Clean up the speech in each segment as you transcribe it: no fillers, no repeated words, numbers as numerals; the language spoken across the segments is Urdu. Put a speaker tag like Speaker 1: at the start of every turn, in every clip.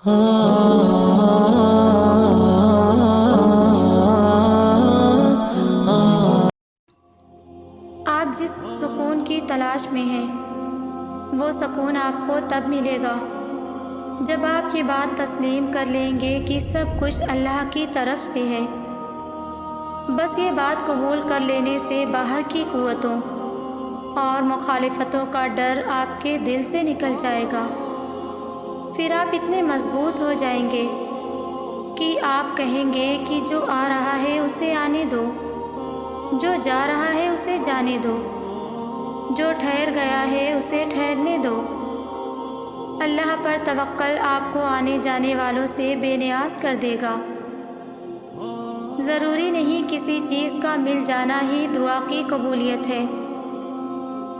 Speaker 1: آپ جس سکون کی تلاش میں ہیں وہ سکون آپ کو تب ملے گا جب آپ یہ بات تسلیم کر لیں گے کہ سب کچھ اللہ کی طرف سے ہے۔ بس یہ بات قبول کر لینے سے باہر کی قوتوں اور مخالفتوں کا ڈر آپ کے دل سے نکل جائے گا۔ پھر آپ اتنے مضبوط ہو جائیں گے کہ آپ کہیں گے کہ جو آ رہا ہے اسے آنے دو، جو جا رہا ہے اسے جانے دو، جو ٹھہر گیا ہے اسے ٹھہرنے دو۔ اللہ پر توکل آپ کو آنے جانے والوں سے بے نیاز کر دے گا۔ ضروری نہیں کسی چیز کا مل جانا ہی دعا کی قبولیت ہے،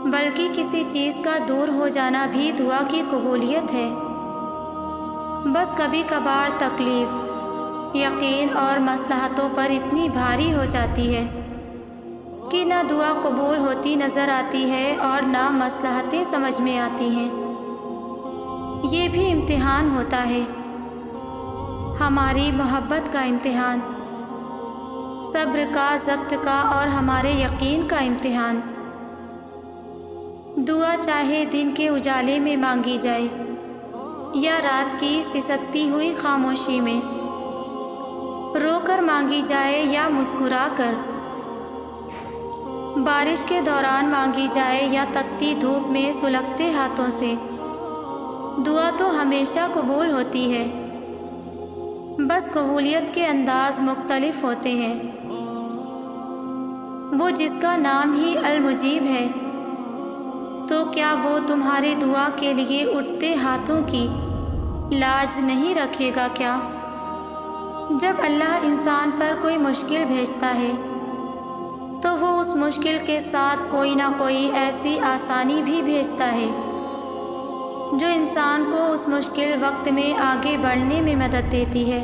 Speaker 1: بلکہ کسی چیز کا دور ہو جانا بھی دعا کی قبولیت ہے۔ بس کبھی کبھار تکلیف، یقین اور مصلحتوں پر اتنی بھاری ہو جاتی ہے کہ نہ دعا قبول ہوتی نظر آتی ہے اور نہ مصلحتیں سمجھ میں آتی ہیں۔ یہ بھی امتحان ہوتا ہے، ہماری محبت کا امتحان، صبر کا، ضبط کا اور ہمارے یقین کا امتحان۔ دعا چاہے دن کے اجالے میں مانگی جائے یا رات کی سسکتی ہوئی خاموشی میں، رو کر مانگی جائے یا مسکرا کر، بارش کے دوران مانگی جائے یا تپتی دھوپ میں سلگتے ہاتھوں سے، دعا تو ہمیشہ قبول ہوتی ہے۔ بس قبولیت کے انداز مختلف ہوتے ہیں۔ وہ جس کا نام ہی المجیب ہے، تو کیا وہ تمہاری دعا کے لیے اٹھتے ہاتھوں کی لاج نہیں رکھے گا کیا؟ جب اللہ انسان پر کوئی مشکل بھیجتا ہے تو وہ اس مشکل کے ساتھ کوئی نہ کوئی ایسی آسانی بھی بھیجتا ہے جو انسان کو اس مشکل وقت میں آگے بڑھنے میں مدد دیتی ہے۔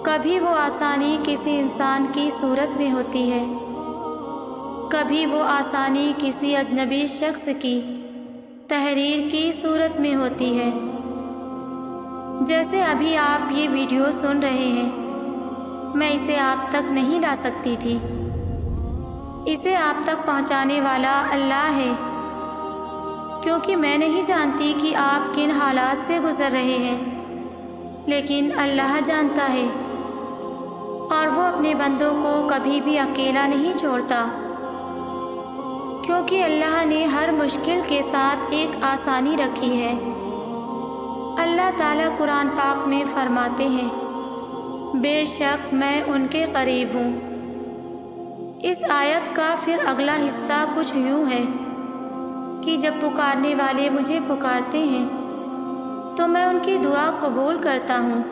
Speaker 1: کبھی وہ آسانی کسی انسان کی صورت میں ہوتی ہے، کبھی وہ آسانی کسی اجنبی شخص کی تحریر کی صورت میں ہوتی ہے۔ جیسے ابھی آپ یہ ویڈیو سن رہے ہیں، میں اسے آپ تک نہیں لا سکتی تھی، اسے آپ تک پہنچانے والا اللہ ہے، کیونکہ میں نہیں جانتی کہ آپ کن حالات سے گزر رہے ہیں، لیکن اللہ جانتا ہے، اور وہ اپنے بندوں کو کبھی بھی اکیلا نہیں چھوڑتا، کیونکہ اللہ نے ہر مشکل کے ساتھ ایک آسانی رکھی ہے۔ اللہ تعالیٰ قرآن پاک میں فرماتے ہیں، بے شک میں ان کے قریب ہوں۔ اس آیت کا پھر اگلا حصہ کچھ یوں ہے کہ جب پکارنے والے مجھے پکارتے ہیں تو میں ان کی دعا قبول کرتا ہوں،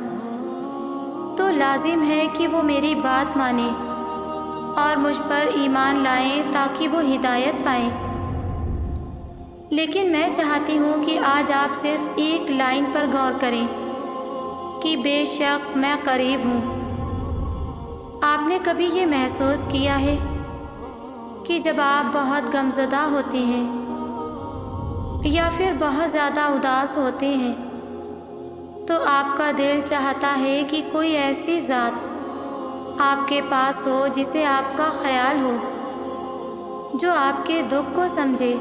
Speaker 1: تو لازم ہے کہ وہ میری بات مانیں اور مجھ پر ایمان لائیں تاکہ وہ ہدایت پائیں۔ لیکن میں چاہتی ہوں کہ آج آپ صرف ایک لائن پر غور کریں کہ بے شک میں قریب ہوں۔ آپ نے کبھی یہ محسوس کیا ہے کہ جب آپ بہت غمزدہ ہوتے ہیں یا پھر بہت زیادہ اداس ہوتے ہیں تو آپ کا دل چاہتا ہے کہ کوئی ایسی ذات آپ کے پاس ہو جسے آپ کا خیال ہو، جو آپ کے دکھ کو سمجھے،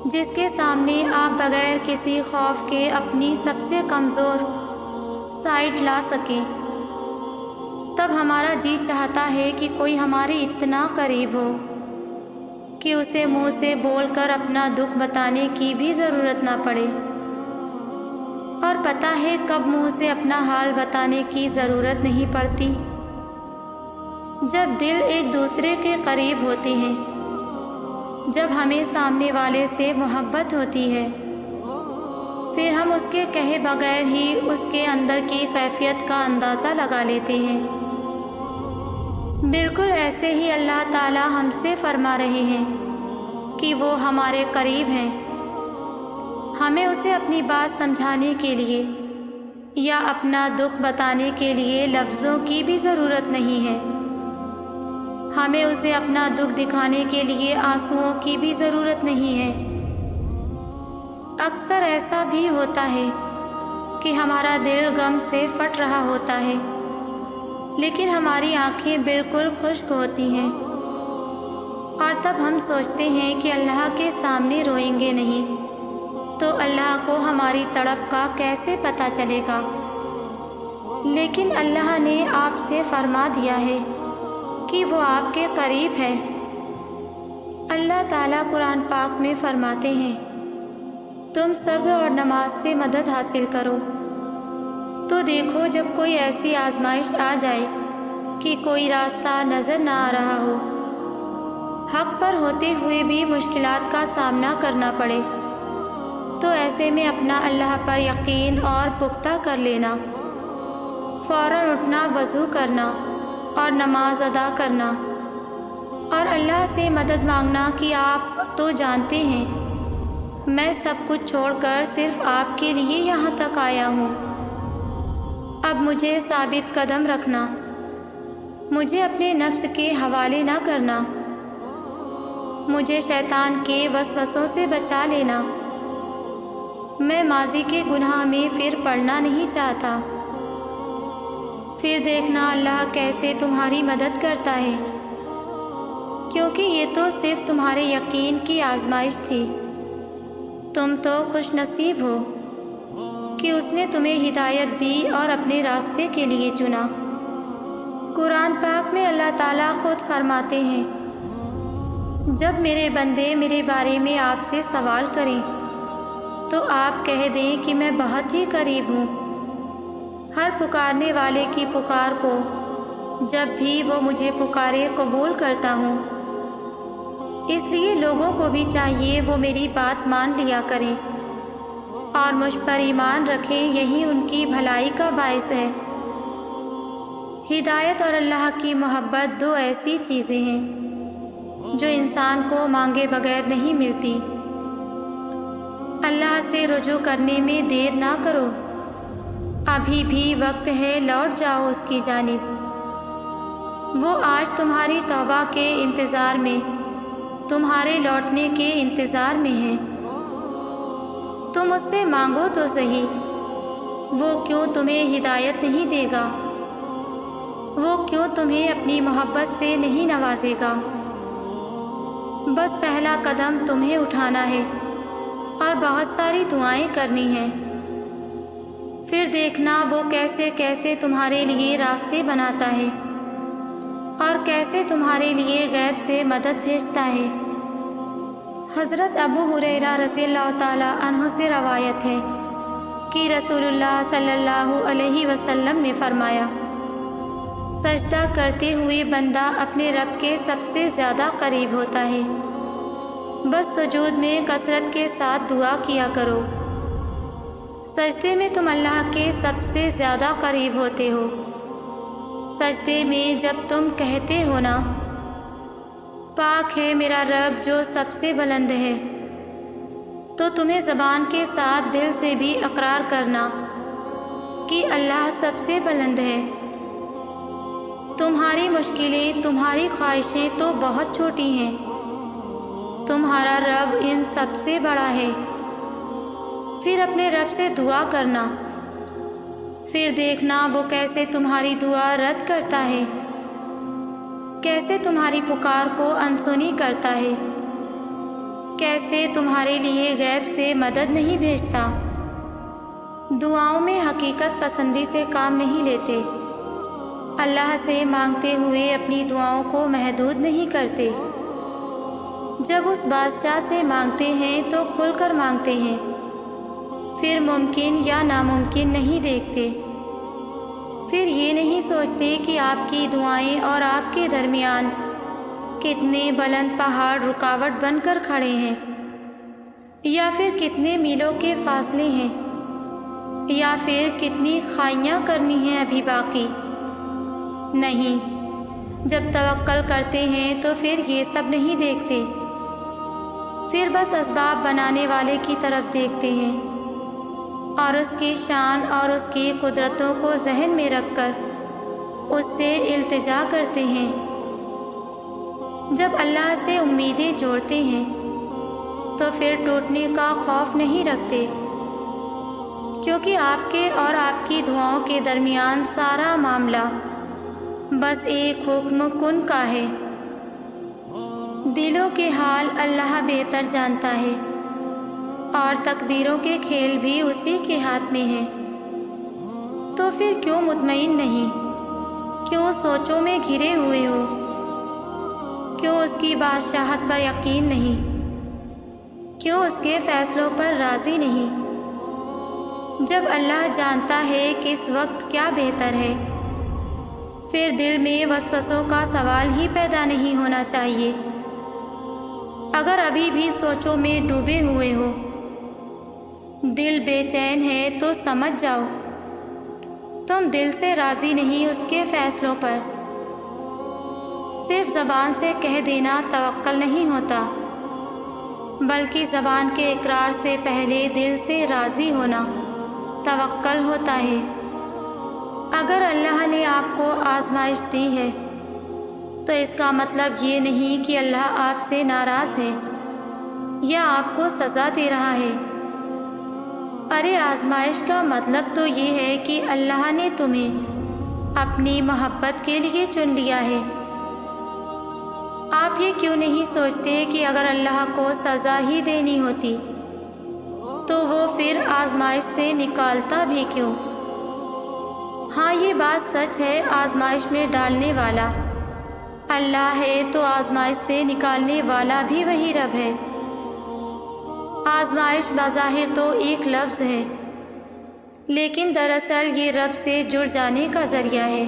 Speaker 1: جس کے سامنے آپ بغیر کسی خوف کے اپنی سب سے کمزور سائڈ لا سکیں۔ تب ہمارا جی چاہتا ہے کہ کوئی ہمارے اتنا قریب ہو کہ اسے منہ سے بول کر اپنا دکھ بتانے کی بھی ضرورت نہ پڑے، اور پتہ ہے کب منہ سے اپنا حال بتانے کی ضرورت نہیں پڑتی؟ جب دل ایک دوسرے کے قریب ہوتے ہیں، جب ہمیں سامنے والے سے محبت ہوتی ہے، پھر ہم اس کے کہے بغیر ہی اس کے اندر کی کیفیت کا اندازہ لگا لیتے ہیں۔ بالکل ایسے ہی اللہ تعالیٰ ہم سے فرما رہے ہیں کہ وہ ہمارے قریب ہیں۔ ہمیں اسے اپنی بات سمجھانے کے لیے یا اپنا دکھ بتانے کے لیے لفظوں کی بھی ضرورت نہیں ہے۔ ہمیں اسے اپنا دکھ دکھانے کے لیے آنسوؤں کی بھی ضرورت نہیں ہے۔ اکثر ایسا بھی ہوتا ہے کہ ہمارا دل غم سے پھٹ رہا ہوتا ہے، لیکن ہماری آنکھیں بالکل خشک ہوتی ہیں، اور تب ہم سوچتے ہیں کہ اللہ کے سامنے روئیں گے نہیں، تو اللہ کو ہماری تڑپ کا کیسے پتہ چلے گا؟ لیکن اللہ نے آپ سے فرما دیا ہے کہ وہ آپ کے قریب ہے۔ اللہ تعالیٰ قرآن پاک میں فرماتے ہیں، تم صبر اور نماز سے مدد حاصل کرو۔ تو دیکھو، جب کوئی ایسی آزمائش آ جائے کہ کوئی راستہ نظر نہ آ رہا ہو، حق پر ہوتے ہوئے بھی مشکلات کا سامنا کرنا پڑے، تو ایسے میں اپنا اللہ پر یقین اور پختہ کر لینا، فوراً اٹھنا، وضو کرنا اور نماز ادا کرنا، اور اللہ سے مدد مانگنا کہ آپ تو جانتے ہیں میں سب کچھ چھوڑ کر صرف آپ کے لیے یہاں تک آیا ہوں۔ اب مجھے ثابت قدم رکھنا، مجھے اپنے نفس کے حوالے نہ کرنا، مجھے شیطان کے وسوسوں سے بچا لینا۔ میں ماضی کے گناہ میں پھر پڑنا نہیں چاہتا۔ پھر دیکھنا اللہ کیسے تمہاری مدد کرتا ہے، کیونکہ یہ تو صرف تمہارے یقین کی آزمائش تھی۔ تم تو خوش نصیب ہو کہ اس نے تمہیں ہدایت دی اور اپنے راستے کے لیے چنا۔ قرآن پاک میں اللہ تعالیٰ خود فرماتے ہیں، جب میرے بندے میرے بارے میں آپ سے سوال کریں تو آپ کہہ دیں کہ میں بہت ہی قریب ہوں، ہر پکارنے والے کی پکار کو جب بھی وہ مجھے پکارے قبول کرتا ہوں۔ اس لیے لوگوں کو بھی چاہیے وہ میری بات مان لیا کریں اور مجھ پر ایمان رکھیں، یہی ان کی بھلائی کا باعث ہے۔ ہدایت اور اللہ کی محبت دو ایسی چیزیں ہیں جو انسان کو مانگے بغیر نہیں ملتی۔ اللہ سے رجوع کرنے میں دیر نہ کرو، ابھی بھی وقت ہے، لوٹ جاؤ اس کی جانب۔ وہ آج تمہاری توبہ کے انتظار میں، تمہارے لوٹنے کے انتظار میں ہے۔ تم اس سے مانگو تو صحیح، وہ کیوں تمہیں ہدایت نہیں دے گا؟ وہ کیوں تمہیں اپنی محبت سے نہیں نوازے گا؟ بس پہلا قدم تمہیں اٹھانا ہے اور بہت ساری دعائیں کرنی ہیں۔ پھر دیکھنا وہ کیسے کیسے تمہارے لیے راستے بناتا ہے اور کیسے تمہارے لیے غیب سے مدد بھیجتا ہے۔ حضرت ابو ہریرہ رضی اللہ تعالیٰ عنہ سے روایت ہے کہ رسول اللہ صلی اللہ علیہ وسلم نے فرمایا، سجدہ کرتے ہوئے بندہ اپنے رب کے سب سے زیادہ قریب ہوتا ہے، بس سجود میں کثرت کے ساتھ دعا کیا کرو۔ سجدے میں تم اللہ کے سب سے زیادہ قریب ہوتے ہو۔ سجدے میں جب تم کہتے ہو نا، پاک ہے میرا رب جو سب سے بلند ہے، تو تمہیں زبان کے ساتھ دل سے بھی اقرار کرنا کہ اللہ سب سے بلند ہے۔ تمہاری مشکلیں، تمہاری خواہشیں تو بہت چھوٹی ہیں، تمہارا رب ان سب سے بڑا ہے۔ پھر اپنے رب سے دعا کرنا، پھر دیکھنا وہ کیسے تمہاری دعا رد کرتا ہے، کیسے تمہاری پکار کو انسنی کرتا ہے، کیسے تمہارے لیے غیب سے مدد نہیں بھیجتا۔ دعاؤں میں حقیقت پسندی سے کام نہیں لیتے، اللہ سے مانگتے ہوئے اپنی دعاؤں کو محدود نہیں کرتے۔ جب اس بادشاہ سے مانگتے ہیں تو کھل کر مانگتے ہیں، پھر ممکن یا ناممکن نہیں دیکھتے۔ پھر یہ نہیں سوچتے کہ آپ کی دعائیں اور آپ کے درمیان کتنے بلند پہاڑ رکاوٹ بن کر کھڑے ہیں، یا پھر کتنے میلوں کے فاصلے ہیں، یا پھر کتنی خائیاں کرنی ہیں ابھی باقی۔ نہیں، جب توکل کرتے ہیں تو پھر یہ سب نہیں دیکھتے، پھر بس اسباب بنانے والے کی طرف دیکھتے ہیں اور اس کی شان اور اس کی قدرتوں کو ذہن میں رکھ کر اس سے التجا کرتے ہیں۔ جب اللہ سے امیدیں جوڑتے ہیں تو پھر ٹوٹنے کا خوف نہیں رکھتے، کیونکہ آپ کے اور آپ کی دعاؤں کے درمیان سارا معاملہ بس ایک حکم کن کا ہے۔ دلوں کے حال اللہ بہتر جانتا ہے، اور تقدیروں کے کھیل بھی اسی کے ہاتھ میں ہے۔ تو پھر کیوں مطمئن نہیں؟ کیوں سوچوں میں گھرے ہوئے ہو؟ کیوں اس کی بادشاہت پر یقین نہیں؟ کیوں اس کے فیصلوں پر راضی نہیں؟ جب اللہ جانتا ہے کہ اس وقت کیا بہتر ہے، پھر دل میں وسوسوں کا سوال ہی پیدا نہیں ہونا چاہیے۔ اگر ابھی بھی سوچوں میں ڈوبے ہوئے ہو، دل بے چین ہے، تو سمجھ جاؤ تم دل سے راضی نہیں اس کے فیصلوں پر۔ صرف زبان سے کہہ دینا توکل نہیں ہوتا، بلکہ زبان کے اقرار سے پہلے دل سے راضی ہونا توکل ہوتا ہے۔ اگر اللہ نے آپ کو آزمائش دی ہے تو اس کا مطلب یہ نہیں کہ اللہ آپ سے ناراض ہے یا آپ کو سزا دے رہا ہے۔ ارے آزمائش کا مطلب تو یہ ہے کہ اللہ نے تمہیں اپنی محبت کے لیے چن لیا ہے۔ آپ یہ کیوں نہیں سوچتے کہ اگر اللہ کو سزا ہی دینی ہوتی تو وہ پھر آزمائش سے نکالتا بھی کیوں؟ ہاں یہ بات سچ ہے، آزمائش میں ڈالنے والا اللہ ہے تو آزمائش سے نکالنے والا بھی وہی رب ہے۔ آزمائش بظاہر تو ایک لفظ ہے، لیکن دراصل یہ رب سے جڑ جانے کا ذریعہ ہے۔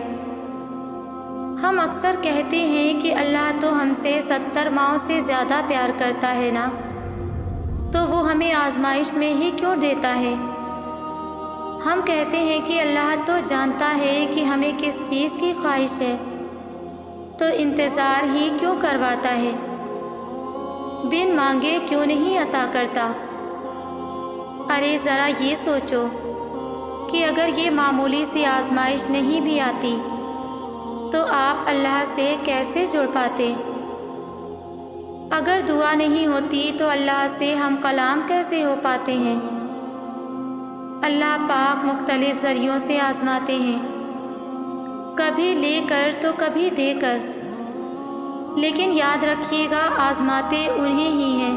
Speaker 1: ہم اکثر کہتے ہیں کہ اللہ تو ہم سے 70 ماؤں سے زیادہ پیار کرتا ہے نا، تو وہ ہمیں آزمائش میں ہی کیوں دیتا ہے؟ ہم کہتے ہیں کہ اللہ تو جانتا ہے کہ ہمیں کس چیز کی خواہش ہے، تو انتظار ہی کیوں کرواتا ہے؟ بن مانگے کیوں نہیں عطا کرتا؟ ارے ذرا یہ سوچو کہ اگر یہ معمولی سی آزمائش نہیں بھی آتی تو آپ اللہ سے کیسے جڑ پاتے؟ اگر دعا نہیں ہوتی تو اللہ سے ہم کلام کیسے ہو پاتے ہیں؟ اللہ پاک مختلف ذریعوں سے آزماتے ہیں، کبھی لے کر تو کبھی دے کر، لیکن یاد رکھیے گا آزماتے انہیں ہی ہیں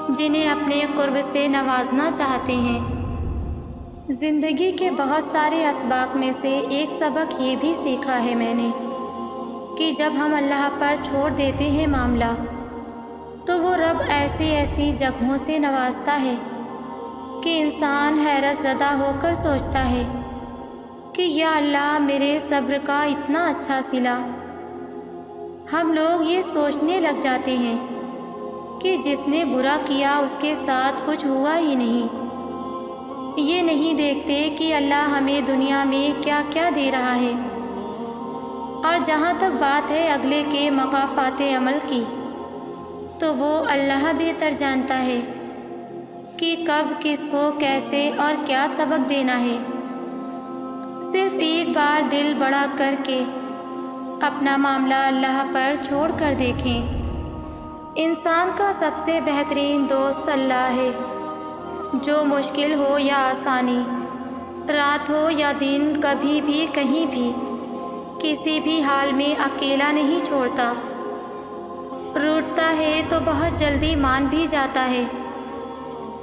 Speaker 1: جنہیں اپنے قرب سے نوازنا چاہتے ہیں۔ زندگی کے بہت سارے اسباق میں سے ایک سبق یہ بھی سیکھا ہے میں نے کہ جب ہم اللہ پر چھوڑ دیتے ہیں معاملہ تو وہ رب ایسی جگہوں سے نوازتا ہے کہ انسان حیرت زدہ ہو کر سوچتا ہے کہ یا اللہ میرے صبر کا اتنا اچھا صلہ۔ ہم لوگ یہ سوچنے لگ جاتے ہیں کہ جس نے برا کیا اس کے ساتھ کچھ ہوا ہی نہیں۔ یہ نہیں دیکھتے کہ اللہ ہمیں دنیا میں کیا کیا دے رہا ہے۔ اور جہاں تک بات ہے اگلے کے مقافات عمل کی، تو وہ اللہ بہتر جانتا ہے کہ کب کس کو کیسے اور کیا سبق دینا ہے۔ صرف ایک بار دل بڑا کر کے اپنا معاملہ اللہ پر چھوڑ کر دیکھیں۔ انسان کا سب سے بہترین دوست اللہ ہے، جو مشکل ہو یا آسانی، رات ہو یا دن، کبھی بھی کہیں بھی کسی بھی حال میں اکیلا نہیں چھوڑتا۔ روٹتا ہے تو بہت جلدی مان بھی جاتا ہے،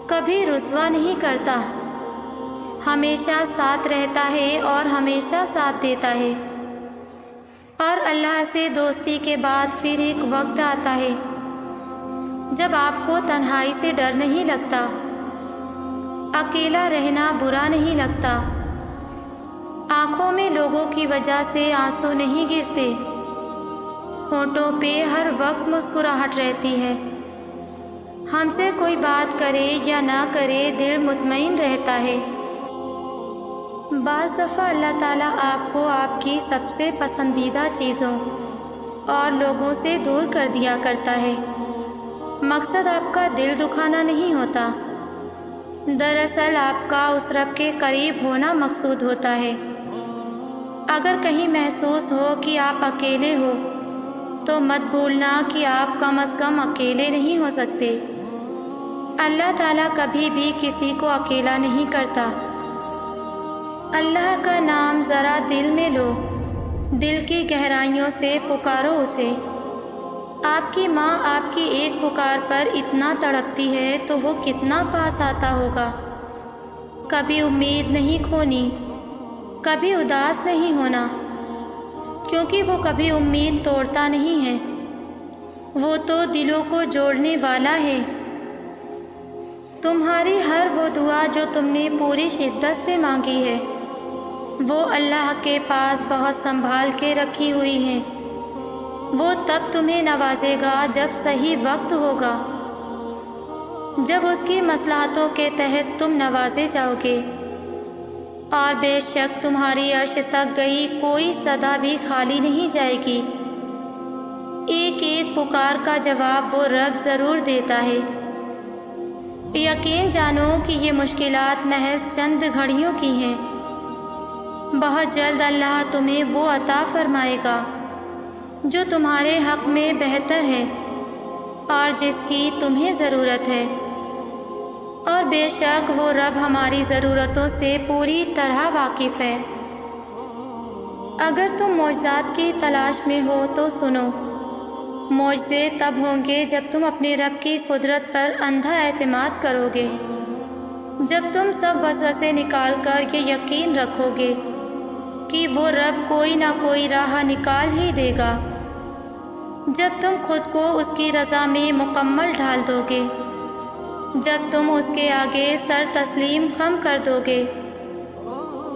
Speaker 1: کبھی رسوا نہیں کرتا، ہمیشہ ساتھ رہتا ہے اور ہمیشہ ساتھ دیتا ہے۔ اور اللہ سے دوستی کے بعد پھر ایک وقت آتا ہے جب آپ کو تنہائی سے ڈر نہیں لگتا، اکیلا رہنا برا نہیں لگتا، آنکھوں میں لوگوں کی وجہ سے آنسو نہیں گرتے، ہونٹوں پہ ہر وقت مسکراہٹ رہتی ہے، ہم سے کوئی بات کرے یا نہ کرے دل مطمئن رہتا ہے۔ بعض دفعہ اللہ تعالیٰ آپ کو آپ کی سب سے پسندیدہ چیزوں اور لوگوں سے دور کر دیا کرتا ہے۔ مقصد آپ کا دل دکھانا نہیں ہوتا، دراصل آپ کا اس رب کے قریب ہونا مقصود ہوتا ہے۔ اگر کہیں محسوس ہو کہ آپ اکیلے ہو تو مت بھولنا کہ آپ کم از کم اکیلے نہیں ہو سکتے۔ اللہ تعالیٰ کبھی بھی کسی کو اکیلا نہیں کرتا۔ اللہ کا نام ذرا دل میں لو، دل کی گہرائیوں سے پکارو اسے۔ آپ کی ماں آپ کی ایک پکار پر اتنا تڑپتی ہے تو وہ کتنا پاس آتا ہوگا۔ کبھی امید نہیں کھونی، کبھی اداس نہیں ہونا، کیونکہ وہ کبھی امید توڑتا نہیں ہے، وہ تو دلوں کو جوڑنے والا ہے۔ تمہاری ہر وہ دعا جو تم نے پوری شدت سے مانگی ہے، وہ اللہ کے پاس بہت سنبھال کے رکھی ہوئی ہیں۔ وہ تب تمہیں نوازے گا جب صحیح وقت ہوگا، جب اس کی مصلحتوں کے تحت تم نوازے جاؤ گے۔ اور بے شک تمہاری عرش تک گئی کوئی صدا بھی خالی نہیں جائے گی۔ ایک ایک پکار کا جواب وہ رب ضرور دیتا ہے۔ یقین جانو کہ یہ مشکلات محض چند گھڑیوں کی ہیں۔ بہت جلد اللہ تمہیں وہ عطا فرمائے گا جو تمہارے حق میں بہتر ہے اور جس کی تمہیں ضرورت ہے، اور بے شک وہ رب ہماری ضرورتوں سے پوری طرح واقف ہے۔ اگر تم معجزات کی تلاش میں ہو تو سنو، معجزے تب ہوں گے جب تم اپنے رب کی قدرت پر اندھا اعتماد کرو گے، جب تم سب وسوسے نکال کر یہ یقین رکھو گے کہ وہ رب کوئی نہ کوئی راہ نکال ہی دے گا، جب تم خود کو اس کی رضا میں مکمل ڈھال دو گے، جب تم اس کے آگے سر تسلیم خم کر دو گے،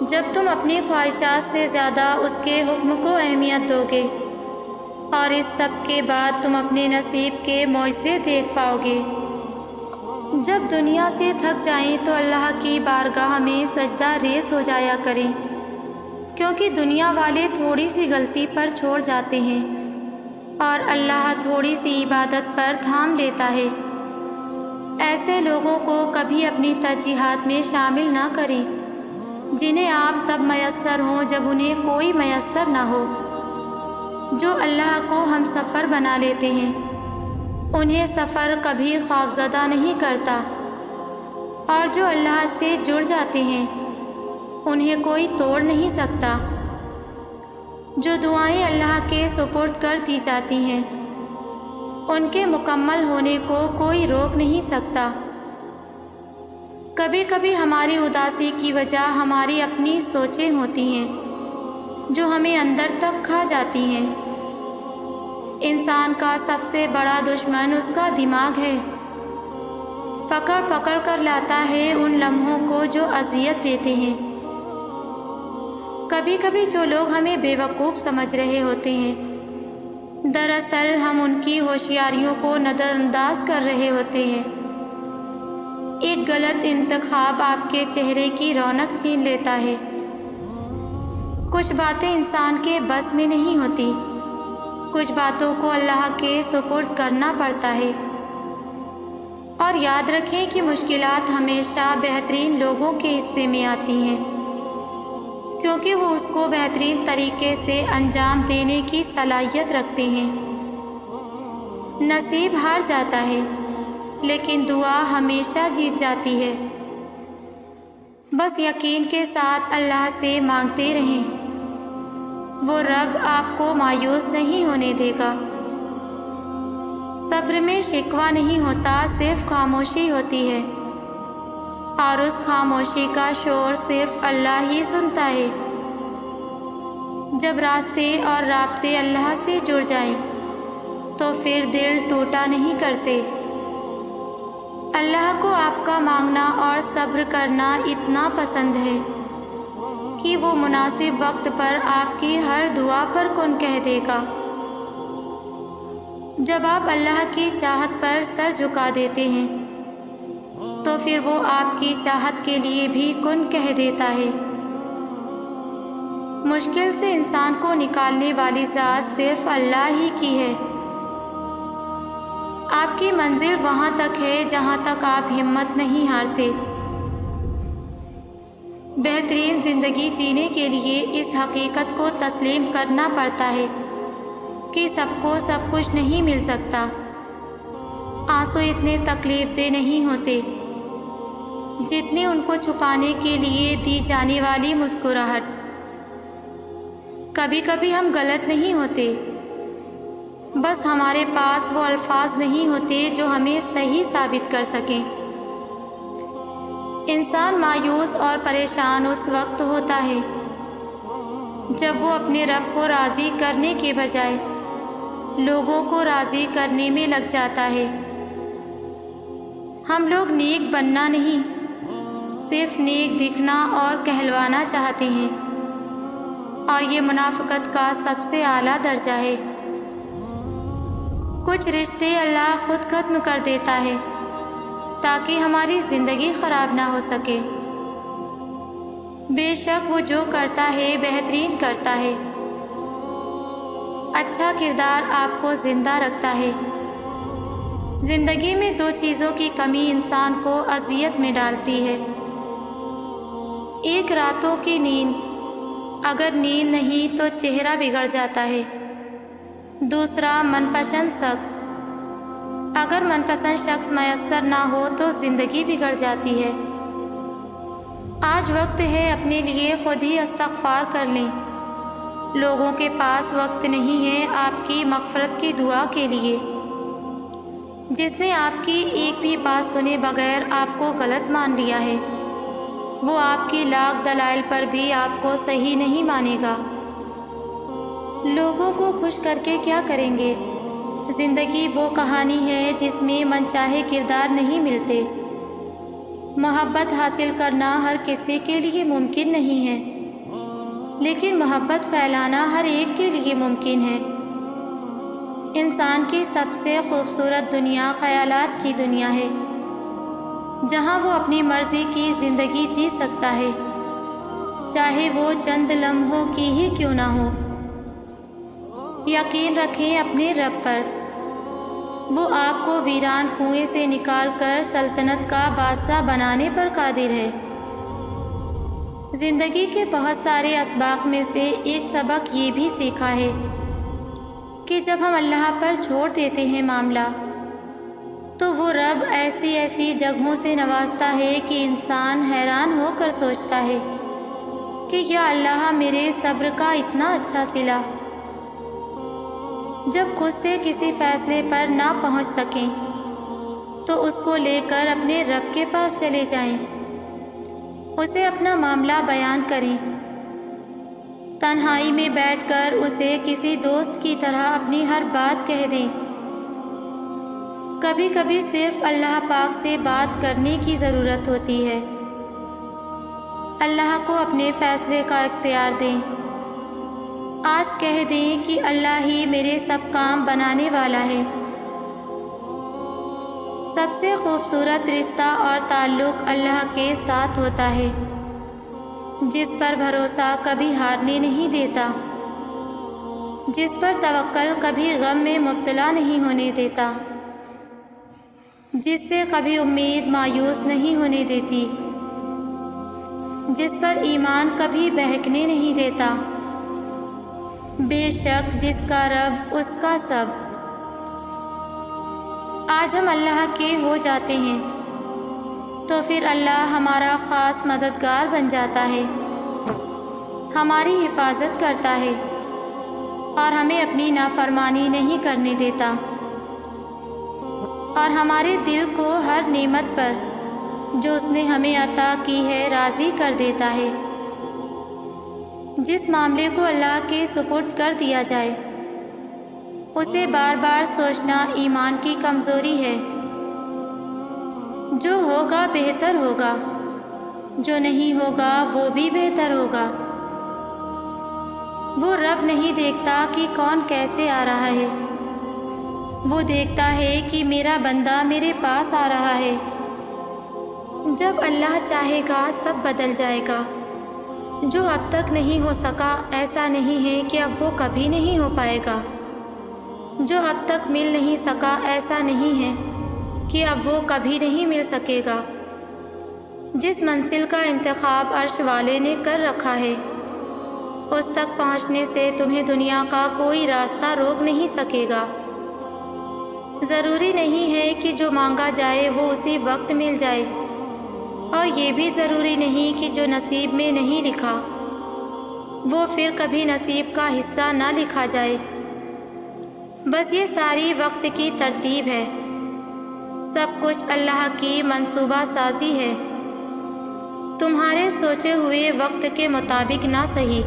Speaker 1: جب تم اپنی خواہشات سے زیادہ اس کے حکم کو اہمیت دو گے، اور اس سب کے بعد تم اپنے نصیب کے معجزے دیکھ پاؤ گے۔ جب دنیا سے تھک جائیں تو اللہ کی بارگاہ میں سجدہ ریز ہو جایا کریں، کیونکہ دنیا والے تھوڑی سی غلطی پر چھوڑ جاتے ہیں اور اللہ تھوڑی سی عبادت پر تھام لیتا ہے۔ ایسے لوگوں کو کبھی اپنی ترجیحات میں شامل نہ کریں جنہیں آپ تب میسر ہوں جب انہیں کوئی میسر نہ ہو۔ جو اللہ کو ہم سفر بنا لیتے ہیں انہیں سفر کبھی خوفزدہ نہیں کرتا، اور جو اللہ سے جڑ جاتے ہیں انہیں کوئی توڑ نہیں سکتا۔ جو دعائیں اللہ کے سپرد کر دی جاتی ہیں ان کے مکمل ہونے کو کوئی روک نہیں سکتا۔ کبھی کبھی ہماری اداسی کی وجہ ہماری اپنی سوچیں ہوتی ہیں جو ہمیں اندر تک کھا جاتی ہیں۔ انسان کا سب سے بڑا دشمن اس کا دماغ ہے، پکڑ پکڑ کر لاتا ہے ان لمحوں کو جو اذیت دیتے ہیں۔ کبھی کبھی جو لوگ ہمیں بے وقوف سمجھ رہے ہوتے ہیں دراصل ہم ان کی ہوشیاریوں کو نظر انداز کر رہے ہوتے ہیں۔ ایک غلط انتخاب آپ کے چہرے کی رونق چھین لیتا ہے۔ کچھ باتیں انسان کے بس میں نہیں ہوتی، کچھ باتوں کو اللہ کے سپرد کرنا پڑتا ہے۔ اور یاد رکھیں کہ مشکلات ہمیشہ بہترین لوگوں کے حصے میں آتی ہیں، کیونکہ وہ اس کو بہترین طریقے سے انجام دینے کی صلاحیت رکھتے ہیں۔ نصیب ہار جاتا ہے لیکن دعا ہمیشہ جیت جاتی ہے۔ بس یقین کے ساتھ اللہ سے مانگتے رہیں، وہ رب آپ کو مایوس نہیں ہونے دے گا۔ صبر میں شکوہ نہیں ہوتا، صرف خاموشی ہوتی ہے، اور اس خاموشی کا شور صرف اللہ ہی سنتا ہے۔ جب راستے اور رابطے اللہ سے جڑ جائیں تو پھر دل ٹوٹا نہیں کرتے۔ اللہ کو آپ کا مانگنا اور صبر کرنا اتنا پسند ہے کہ وہ مناسب وقت پر آپ کی ہر دعا پر کن کہہ دے گا۔ جب آپ اللہ کی چاہت پر سر جھکا دیتے ہیں تو پھر وہ آپ کی چاہت کے لیے بھی کن کہہ دیتا ہے۔ مشکل سے انسان کو نکالنے والی ذات صرف اللہ ہی کی ہے۔ آپ کی منزل وہاں تک ہے جہاں تک آپ ہمت نہیں ہارتے۔ بہترین زندگی جینے کے لیے اس حقیقت کو تسلیم کرنا پڑتا ہے کہ سب کو سب کچھ نہیں مل سکتا، آنسو اتنے تکلیف دہ نہیں ہوتے جتنے ان کو چھپانے کے لیے دی جانے والی مسکراہٹ۔ کبھی کبھی ہم غلط نہیں ہوتے، بس ہمارے پاس وہ الفاظ نہیں ہوتے جو ہمیں صحیح ثابت کر سکیں۔ انسان مایوس اور پریشان اس وقت ہوتا ہے جب وہ اپنے رب کو راضی کرنے کے بجائے لوگوں کو راضی کرنے میں لگ جاتا ہے۔ ہم لوگ نیک بننا نہیں، صرف نیک دکھنا اور کہلوانا چاہتے ہیں، اور یہ منافقت کا سب سے اعلیٰ درجہ ہے۔ کچھ رشتے اللہ خود ختم کر دیتا ہے تاکہ ہماری زندگی خراب نہ ہو سکے۔ بے شک وہ جو کرتا ہے بہترین کرتا ہے۔ اچھا کردار آپ کو زندہ رکھتا ہے۔ زندگی میں دو چیزوں کی کمی انسان کو اذیت میں ڈالتی ہے، ایک راتوں کی نیند، اگر نیند نہیں تو چہرہ بگڑ جاتا ہے، دوسرا من پسند شخص، اگر من پسند شخص میسر نہ ہو تو زندگی بگڑ جاتی ہے۔ آج وقت ہے اپنے لیے خود ہی استغفار کر لیں۔ لوگوں کے پاس وقت نہیں ہے آپ کی مغفرت کی دعا کے لیے۔ جس نے آپ کی ایک بھی بات سنے بغیر آپ کو غلط مان لیا ہے، وہ آپ کی لاکھ دلائل پر بھی آپ کو صحیح نہیں مانے گا۔ لوگوں کو خوش کر کے کیا کریں گے؟ زندگی وہ کہانی ہے جس میں من چاہے کردار نہیں ملتے۔ محبت حاصل کرنا ہر کسی کے لیے ممکن نہیں ہے، لیکن محبت پھیلانا ہر ایک کے لیے ممکن ہے۔ انسان کی سب سے خوبصورت دنیا خیالات کی دنیا ہے، جہاں وہ اپنی مرضی کی زندگی جی سکتا ہے، چاہے وہ چند لمحوں کی ہی کیوں نہ ہو۔ یقین رکھیں اپنے رب پر، وہ آپ کو ویران کنویں سے نکال کر سلطنت کا بادشاہ بنانے پر قادر ہے۔ زندگی کے بہت سارے اسباق میں سے ایک سبق یہ بھی سیکھا ہے کہ جب ہم اللہ پر چھوڑ دیتے ہیں معاملہ، تو وہ رب ایسی ایسی جگہوں سے نوازتا ہے کہ انسان حیران ہو کر سوچتا ہے کہ یا اللہ میرے صبر کا اتنا اچھا صلہ۔ جب خود سے کسی فیصلے پر نہ پہنچ سکیں تو اس کو لے کر اپنے رب کے پاس چلے جائیں، اسے اپنا معاملہ بیان کریں، تنہائی میں بیٹھ کر اسے کسی دوست کی طرح اپنی ہر بات کہہ دیں۔ کبھی کبھی صرف اللہ پاک سے بات کرنے کی ضرورت ہوتی ہے۔ اللہ کو اپنے فیصلے کا اختیار دیں۔ آج کہہ دیں کہ اللہ ہی میرے سب کام بنانے والا ہے۔ سب سے خوبصورت رشتہ اور تعلق اللہ کے ساتھ ہوتا ہے، جس پر بھروسہ کبھی ہارنے نہیں دیتا، جس پر توکل کبھی غم میں مبتلا نہیں ہونے دیتا، جس سے کبھی امید مایوس نہیں ہونے دیتی، جس پر ایمان کبھی بہکنے نہیں دیتا۔ بے شک جس کا رب اس کا سب۔ آج ہم اللہ کے ہو جاتے ہیں تو پھر اللہ ہمارا خاص مددگار بن جاتا ہے، ہماری حفاظت کرتا ہے اور ہمیں اپنی نافرمانی نہیں کرنے دیتا، اور ہمارے دل کو ہر نعمت پر جو اس نے ہمیں عطا کی ہے راضی کر دیتا ہے۔ جس معاملے کو اللہ کے سپرد کر دیا جائے اسے بار بار سوچنا ایمان کی کمزوری ہے۔ جو ہوگا بہتر ہوگا، جو نہیں ہوگا وہ بھی بہتر ہوگا۔ وہ رب نہیں دیکھتا کہ کون کیسے آ رہا ہے، وہ دیکھتا ہے کہ میرا بندہ میرے پاس آ رہا ہے۔ جب اللہ چاہے گا سب بدل جائے گا۔ جو اب تک نہیں ہو سکا ایسا نہیں ہے کہ اب وہ کبھی نہیں ہو پائے گا، جو اب تک مل نہیں سکا ایسا نہیں ہے کہ اب وہ کبھی نہیں مل سکے گا۔ جس منزل کا انتخاب عرش والے نے کر رکھا ہے اس تک پہنچنے سے تمہیں دنیا کا کوئی راستہ روک نہیں سکے گا۔ ضروری نہیں ہے کہ جو مانگا جائے وہ اسی وقت مل جائے، اور یہ بھی ضروری نہیں کہ جو نصیب میں نہیں لکھا وہ پھر کبھی نصیب کا حصہ نہ لکھا جائے۔ بس یہ ساری وقت کی ترتیب ہے، سب کچھ اللہ کی منصوبہ سازی ہے، تمہارے سوچے ہوئے وقت کے مطابق نہ صحیح،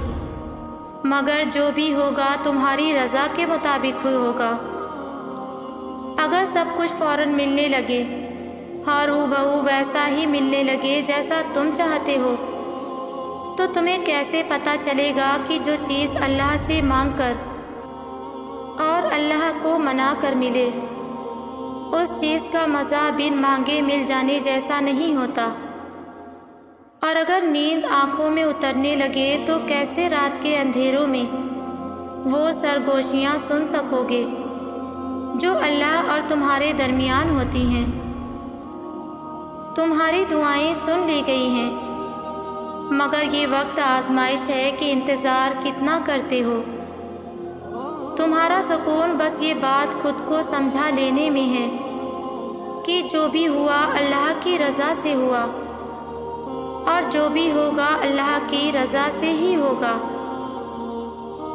Speaker 1: مگر جو بھی ہوگا تمہاری رضا کے مطابق ہی ہوگا۔ اگر سب کچھ فوراً ملنے لگے اور ہو بہو ویسا ہی ملنے لگے جیسا تم چاہتے ہو، تو تمہیں کیسے پتہ چلے گا کہ جو چیز اللہ سے مانگ کر اور اللہ کو منا کر ملے، اس چیز کا مزہ بن مانگے مل جانے جیسا نہیں ہوتا؟ اور اگر نیند آنکھوں میں اترنے لگے تو کیسے رات کے اندھیروں میں وہ سرگوشیاں سن سکو گے جو اللہ اور تمہارے درمیان ہوتی ہیں؟ تمہاری دعائیں سن لی گئی ہیں، مگر یہ وقت آزمائش ہے کہ انتظار کتنا کرتے ہو۔ تمہارا سکون بس یہ بات خود کو سمجھا لینے میں ہے کہ جو بھی ہوا اللہ کی رضا سے ہوا، اور جو بھی ہوگا اللہ کی رضا سے ہی ہوگا۔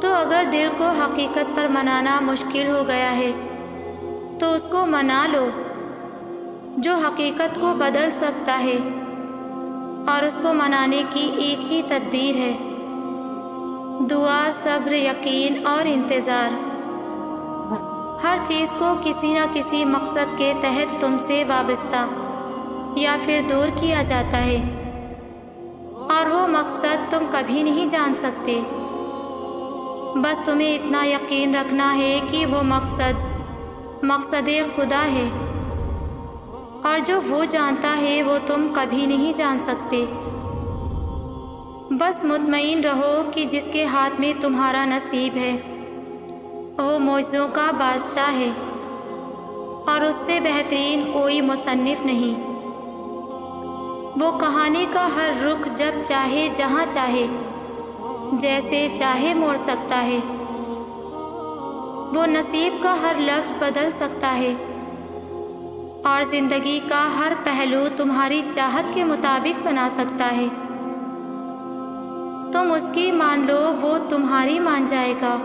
Speaker 1: تو اگر دل کو حقیقت پر منانا مشکل ہو گیا ہے تو اس کو منا لو جو حقیقت کو بدل سکتا ہے، اور اس کو منانے کی ایک ہی تدبیر ہے: دعا، صبر، یقین اور انتظار۔ ہر چیز کو کسی نہ کسی مقصد کے تحت تم سے وابستہ یا پھر دور کیا جاتا ہے، اور وہ مقصد تم کبھی نہیں جان سکتے۔ بس تمہیں اتنا یقین رکھنا ہے کہ وہ مقصد خدا ہے، اور جو وہ جانتا ہے وہ تم کبھی نہیں جان سکتے۔ بس مطمئن رہو کہ جس کے ہاتھ میں تمہارا نصیب ہے وہ معجزوں کا بادشاہ ہے، اور اس سے بہترین کوئی مصنف نہیں۔ وہ کہانی کا ہر رخ جب چاہے جہاں چاہے جیسے چاہے موڑ سکتا ہے۔ وہ نصیب کا ہر لفظ بدل سکتا ہے، اور زندگی کا ہر پہلو تمہاری چاہت کے مطابق بنا سکتا ہے۔ تم اس کی مان لو، وہ تمہاری مان جائے گا،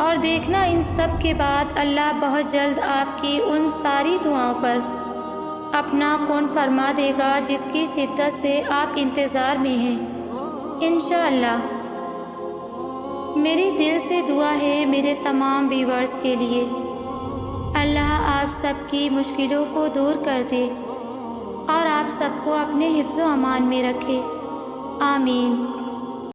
Speaker 1: اور دیکھنا ان سب کے بعد اللہ بہت جلد آپ کی ان ساری دعاؤں پر اپنا کون فرما دے گا جس کی شدت سے آپ انتظار میں ہیں، انشاءاللہ۔ میری دل سے دعا ہے میرے تمام ویورز کے لیے، اللہ آپ سب کی مشکلوں کو دور کر دے اور آپ سب کو اپنے حفظ و امان میں رکھے، آمین۔